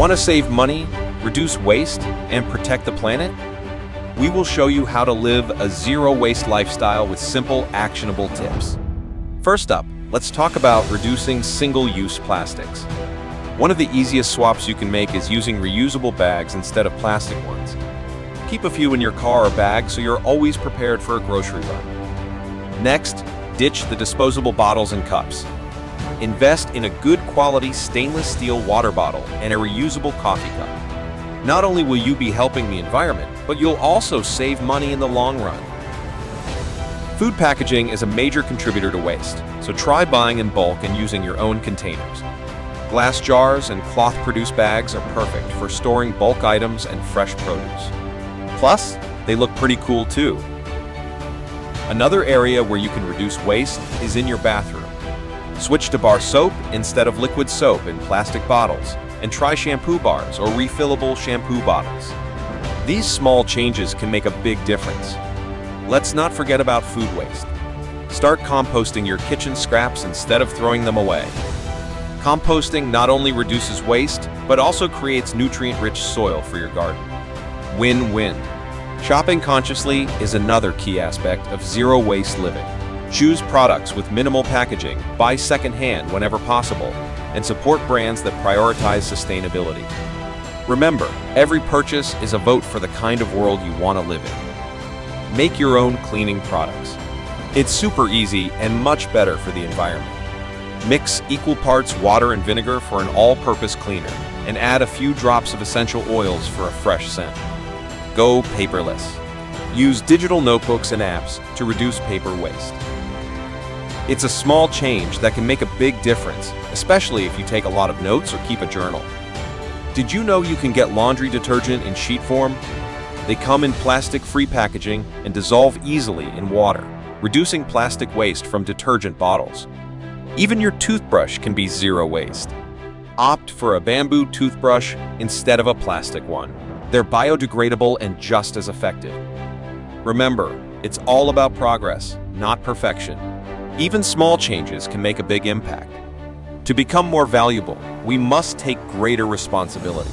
Want to save money, reduce waste, and protect the planet? We will show you how to live a zero-waste lifestyle with simple, actionable tips. First up, let's talk about reducing single-use plastics. One of the easiest swaps you can make is using reusable bags instead of plastic ones. Keep a few in your car or bag so you're always prepared for a grocery run. Next, ditch the disposable bottles and cups. Invest in a good quality stainless steel water bottle and a reusable coffee cup. Not only will you be helping the environment, but you'll also save money in the long run. Food packaging is a major contributor to waste, so try buying in bulk and using your own containers. Glass jars and cloth-produced bags are perfect for storing bulk items and fresh produce. Plus, they look pretty cool too. Another area where you can reduce waste is in your bathroom. Switch to bar soap instead of liquid soap in plastic bottles, and try shampoo bars or refillable shampoo bottles. These small changes can make a big difference. Let's not forget about food waste. Start composting your kitchen scraps instead of throwing them away. Composting not only reduces waste, but also creates nutrient-rich soil for your garden. Win-win. Shopping consciously is another key aspect of zero-waste living. Choose products with minimal packaging, buy secondhand whenever possible, and support brands that prioritize sustainability. Remember, every purchase is a vote for the kind of world you want to live in. Make your own cleaning products. It's super easy and much better for the environment. Mix equal parts water and vinegar for an all-purpose cleaner, and add a few drops of essential oils for a fresh scent. Go paperless. Use digital notebooks and apps to reduce paper waste. It's a small change that can make a big difference, especially if you take a lot of notes or keep a journal. Did you know you can get laundry detergent in sheet form? They come in plastic-free packaging and dissolve easily in water, reducing plastic waste from detergent bottles. Even your toothbrush can be zero waste. Opt for a bamboo toothbrush instead of a plastic one. They're biodegradable and just as effective. Remember, it's all about progress, not perfection. Even small changes can make a big impact. To become more valuable, we must take greater responsibility.